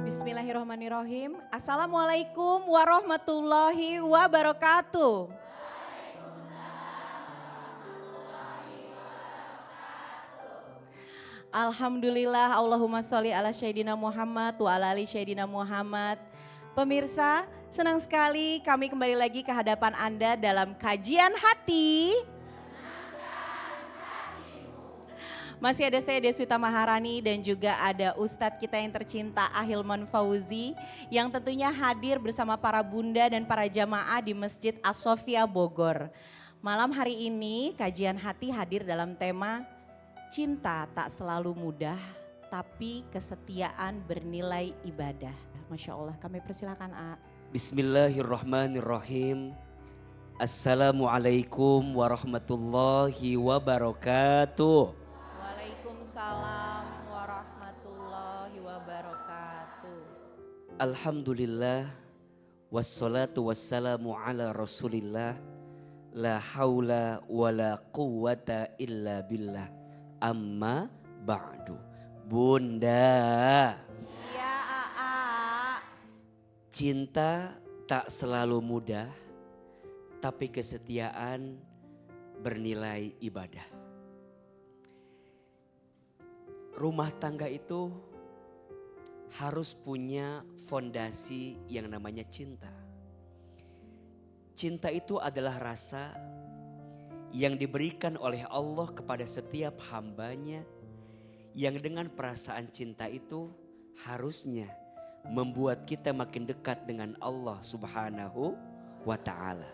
Bismillahirrahmanirrahim. Assalamualaikum warahmatullahi wabarakatuh. Alhamdulillah, Allahumma sholli ala Sayyidina Muhammad wa ala ali Sayyidina Muhammad. Pemirsa, senang sekali kami kembali lagi ke hadapan Anda dalam kajian hati. Masih ada saya Deswita Maharani dan juga ada Ustadz kita yang tercinta Ahilman Fauzi yang tentunya hadir bersama para bunda dan para jamaah di Masjid As-Sofia Bogor. Malam hari ini kajian hati hadir dalam tema cinta tak selalu mudah tapi kesetiaan bernilai ibadah. Masya Allah, kami persilakan A. Bismillahirrahmanirrahim. Assalamualaikum warahmatullahi wabarakatuh. Waalaikumsalam warahmatullahi wabarakatuh. Alhamdulillah wassalatu wassalamu ala rasulillah. La haula wa la quwata illa billah. Amma ba'du. Bunda, Iya A. cinta tak selalu mudah, tapi kesetiaan bernilai ibadah. Rumah tangga itu harus punya fondasi yang namanya cinta. Cinta itu adalah rasa yang diberikan oleh Allah kepada setiap hambanya, yang dengan perasaan cinta itu harusnya membuat kita makin dekat dengan Allah Subhanahu wa ta'ala.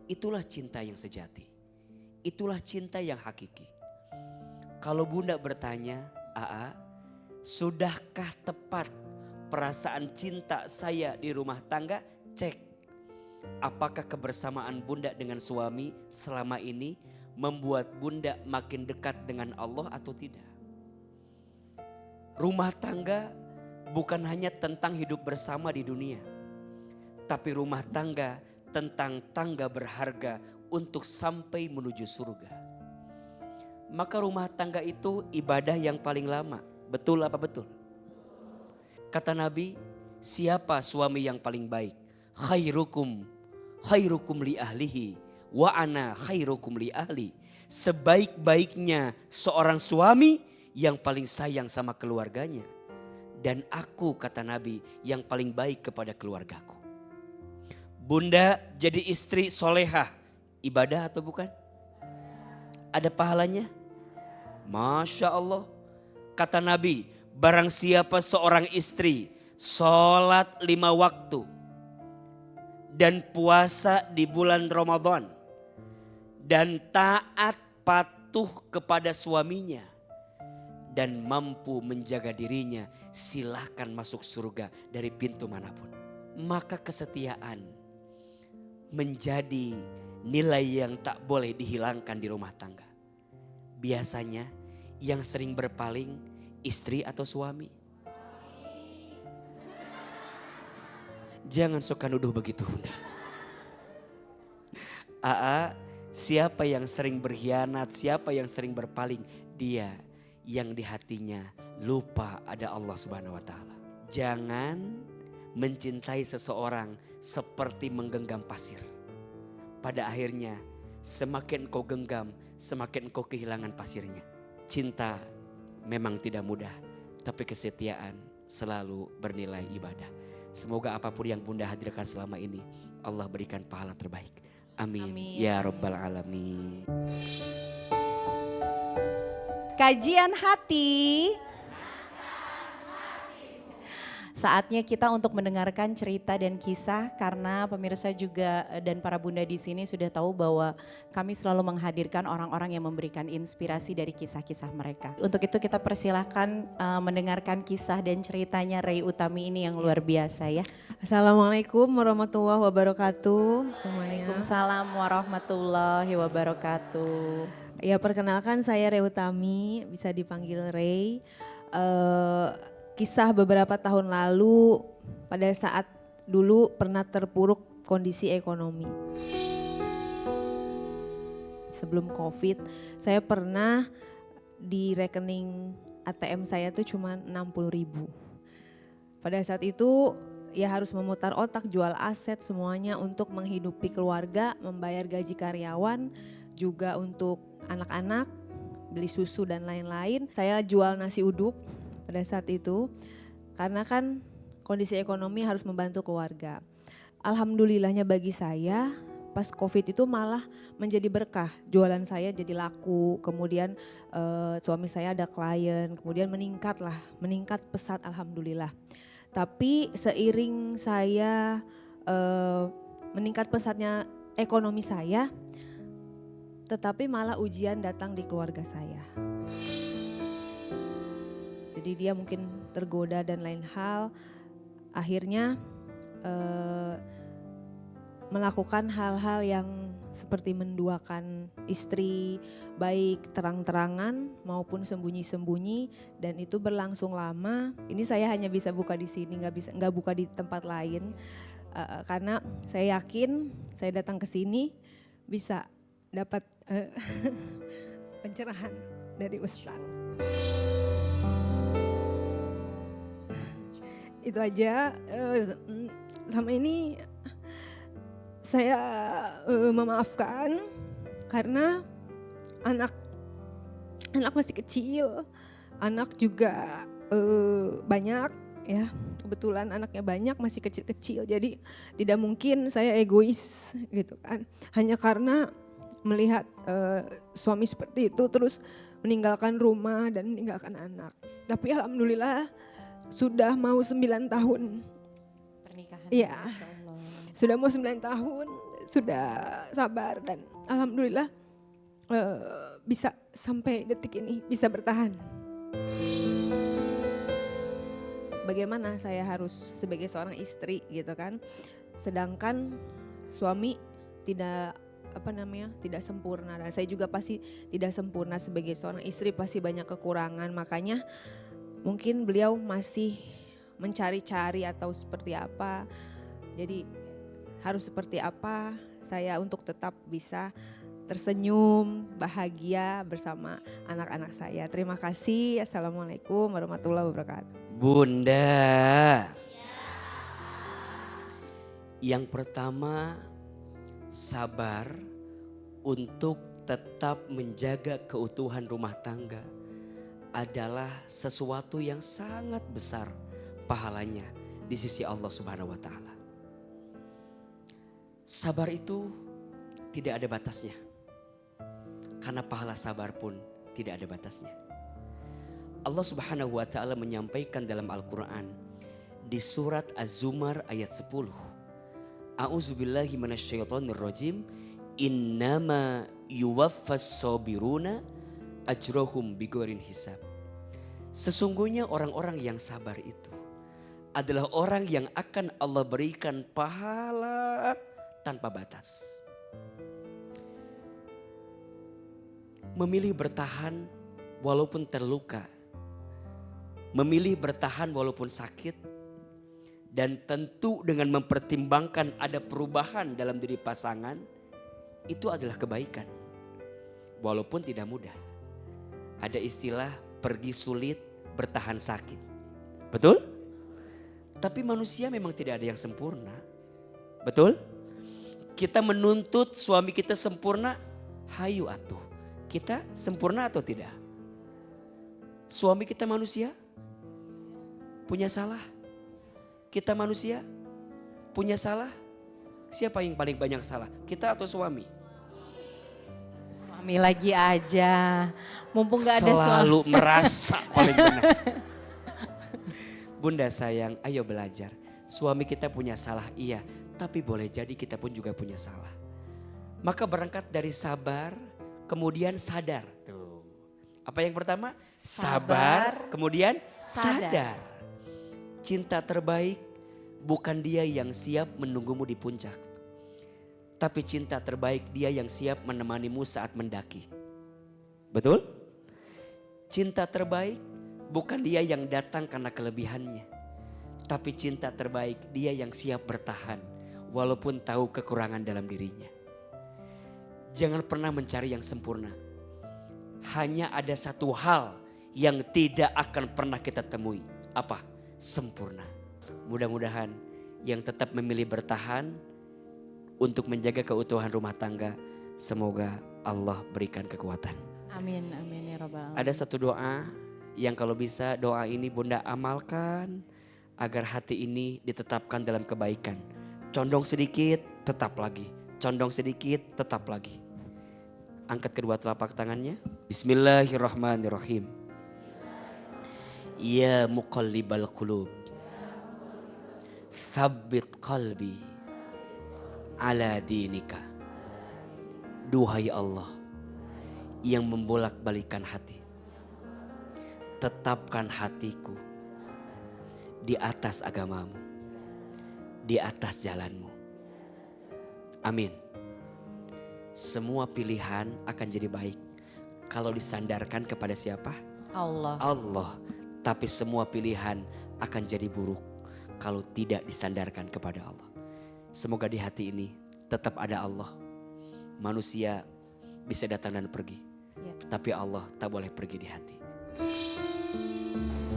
Itulah cinta yang sejati. Itulah cinta yang hakiki. Kalau bunda bertanya, Aa, sudahkah tepat perasaan cinta saya di rumah tangga? Cek. Apakah kebersamaan bunda dengan suami selama ini membuat bunda makin dekat dengan Allah atau tidak? Rumah tangga bukan hanya tentang hidup bersama di dunia, tapi rumah tangga tentang tangga berharga untuk sampai menuju surga. Maka rumah tangga itu ibadah yang paling lama. Betul apa betul? Kata Nabi, siapa suami yang paling baik? Khairukum li ahlihi wa ana khairukum li ahli. Sebaik-baiknya seorang suami yang paling sayang sama keluarganya. Dan aku, kata Nabi, yang paling baik kepada keluargaku. Bunda jadi istri solehah, ibadah atau bukan? Ada pahalanya? Masya Allah. Kata Nabi, barang siapa seorang istri sholat 5 waktu dan puasa di bulan Ramadan dan taat patuh kepada suaminya dan mampu menjaga dirinya, silahkan masuk surga dari pintu manapun. Maka kesetiaan menjadi nilai yang tak boleh dihilangkan di rumah tangga. Biasanya yang sering berpaling istri atau suami? Jangan suka nuduh begitu bunda. Aa, siapa yang sering berkhianat, siapa yang sering berpaling? Dia yang di hatinya lupa ada Allah Subhanahu wa ta'ala. Jangan mencintai seseorang seperti menggenggam pasir. Pada akhirnya semakin kau genggam, semakin kau kehilangan pasirnya. Cinta memang tidak mudah, tapi kesetiaan selalu bernilai ibadah. Semoga apapun yang bunda hadirkan selama ini, Allah berikan pahala terbaik. Amin. Amin. Ya Rabbal Alamin. Kajian hati. Saatnya kita untuk mendengarkan cerita dan kisah karena pemirsa juga dan para bunda di sini sudah tahu bahwa kami selalu menghadirkan orang-orang yang memberikan inspirasi dari kisah-kisah mereka. Untuk itu kita persilahkan mendengarkan kisah dan ceritanya Rey Utami ini yang luar biasa ya. Assalamualaikum warahmatullahi wabarakatuh semuanya. Waalaikumsalam warahmatullahi wabarakatuh. Ya, perkenalkan saya Rey Utami, bisa dipanggil Rey. Kisah beberapa tahun lalu pada saat dulu pernah terpuruk kondisi ekonomi. Sebelum COVID, saya pernah di rekening ATM saya tuh cuma 60.000. Pada saat itu ya harus memutar otak, jual aset semuanya untuk menghidupi keluarga, membayar gaji karyawan, juga untuk anak-anak, beli susu dan lain-lain. Saya jual nasi uduk pada saat itu karena kan kondisi ekonomi harus membantu keluarga. Alhamdulillahnya bagi saya pas COVID itu malah menjadi berkah. Jualan saya jadi laku, kemudian suami saya ada klien, kemudian meningkat pesat alhamdulillah. Tapi seiring saya meningkat pesatnya ekonomi saya, tetapi malah ujian datang di keluarga saya. Jadi dia mungkin tergoda dan lain hal, akhirnya melakukan hal-hal yang seperti menduakan istri, baik terang-terangan maupun sembunyi-sembunyi, dan itu berlangsung lama. Ini saya hanya bisa buka di sini, nggak buka di tempat lain, karena saya yakin saya datang ke sini bisa dapat pencerahan dari Ustadz. Itu aja. Selama ini saya memaafkan karena anak masih kecil, anak juga banyak ya, kebetulan anaknya banyak, masih kecil-kecil, jadi tidak mungkin saya egois gitu kan, hanya karena melihat suami seperti itu terus meninggalkan rumah dan meninggalkan anak. Tapi alhamdulillah sudah mau 9 tahun Pernikahan. iya. Masya Allah. Sudah mau 9 tahun, sudah sabar dan alhamdulillah bisa sampai detik ini, bisa bertahan. Bagaimana saya harus sebagai seorang istri gitu kan, sedangkan suami tidak tidak sempurna, dan saya juga pasti tidak sempurna sebagai seorang istri, pasti banyak kekurangan, makanya mungkin beliau masih mencari-cari atau seperti apa. Jadi harus seperti apa saya untuk tetap bisa tersenyum, bahagia bersama anak-anak saya. Terima kasih. Assalamualaikum warahmatullahi wabarakatuh. Bunda, yang pertama sabar untuk tetap menjaga keutuhan rumah tangga adalah sesuatu yang sangat besar pahalanya di sisi Allah Subhanahu wa taala. Sabar itu tidak ada batasnya. Karena pahala sabar pun tidak ada batasnya. Allah Subhanahu wa taala menyampaikan dalam Al-Qur'an di surat Az-Zumar ayat 10. A'udzubillahi minasyaitonirrajim. Innama yuwaffas sabiruna ajrohum bighairi hisab. Sesungguhnya orang-orang yang sabar itu adalah orang yang akan Allah berikan pahala tanpa batas. Memilih bertahan walaupun terluka, memilih bertahan walaupun sakit, dan tentu dengan mempertimbangkan ada perubahan dalam diri pasangan, itu adalah kebaikan. Walaupun tidak mudah. Ada istilah pergi sulit, bertahan sakit. Betul? Tapi manusia memang tidak ada yang sempurna. Betul? Kita menuntut suami kita sempurna, hayu atuh. Kita sempurna atau tidak? Suami kita manusia? Punya salah? Kita manusia? Punya salah? Siapa yang paling banyak salah? Kita atau suami? Suami lagi aja. Mumpung gak ada suami. Selalu merasa paling benar. Bunda sayang, ayo belajar. Suami kita punya salah, iya. Tapi boleh jadi kita pun juga punya salah. Maka berangkat dari sabar, kemudian sadar. Tuh. Apa yang pertama? Sabar, kemudian sadar. Cinta terbaik bukan dia yang siap menunggumu di puncak. Tapi cinta terbaik dia yang siap menemanimu saat mendaki. Betul? Cinta terbaik bukan dia yang datang karena kelebihannya. Tapi cinta terbaik dia yang siap bertahan walaupun tahu kekurangan dalam dirinya. Jangan pernah mencari yang sempurna. Hanya ada satu hal yang tidak akan pernah kita temui. Apa? Sempurna. mudah-mudahan yang tetap memilih bertahan untuk menjaga keutuhan rumah tangga, semoga Allah berikan kekuatan. Amin, amin ya Rabbal Alamin. Ada satu doa yang kalau bisa doa ini Bunda amalkan agar hati ini ditetapkan dalam kebaikan. Condong sedikit, tetap lagi. Condong sedikit, tetap lagi. Angkat kedua telapak tangannya. Bismillahirrahmanirrahim. Ya muqallibal qulub, tsabbit qalbi ala dinika. Duhai Allah yang membolak-balikan hati, tetapkan hatiku di atas agamamu, di atas jalanmu. Amin. Semua pilihan akan jadi baik kalau disandarkan kepada siapa? Allah. Allah. Tapi semua pilihan akan jadi buruk kalau tidak disandarkan kepada Allah. Semoga di hati ini tetap ada Allah. Manusia bisa datang dan pergi, Ya. tapi Allah tak boleh pergi di hati.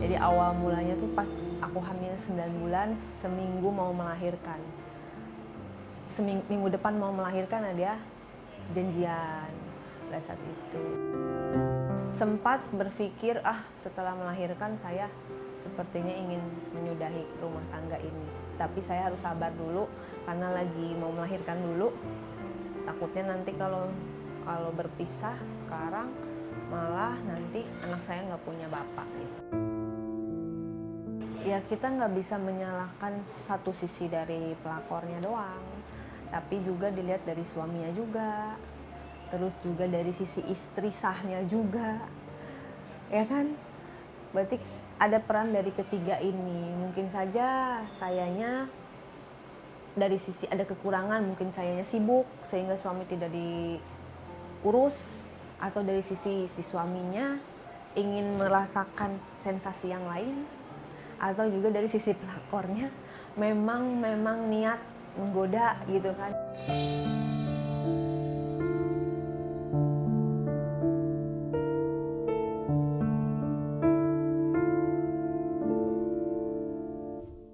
Jadi awal mulanya tuh pas aku hamil 9 bulan, seminggu mau melahirkan. Minggu depan mau melahirkan ada janjian pada saat itu. Sempat berpikir, setelah melahirkan saya sepertinya ingin menyudahi rumah tangga ini. Tapi saya harus sabar dulu karena lagi mau melahirkan dulu. Takutnya nanti kalau berpisah sekarang malah nanti anak saya nggak punya bapak gitu. Ya kita nggak bisa menyalahkan satu sisi dari pelakornya doang, tapi juga dilihat dari suaminya juga, terus juga dari sisi istri sahnya juga, ya kan? Berarti ada peran dari ketiga ini. Mungkin saja sayanya dari sisi ada kekurangan, mungkin sayanya sibuk sehingga suami tidak diurus, atau dari sisi si suaminya ingin merasakan sensasi yang lain, atau juga dari sisi pelakornya memang niat menggoda gitu kan.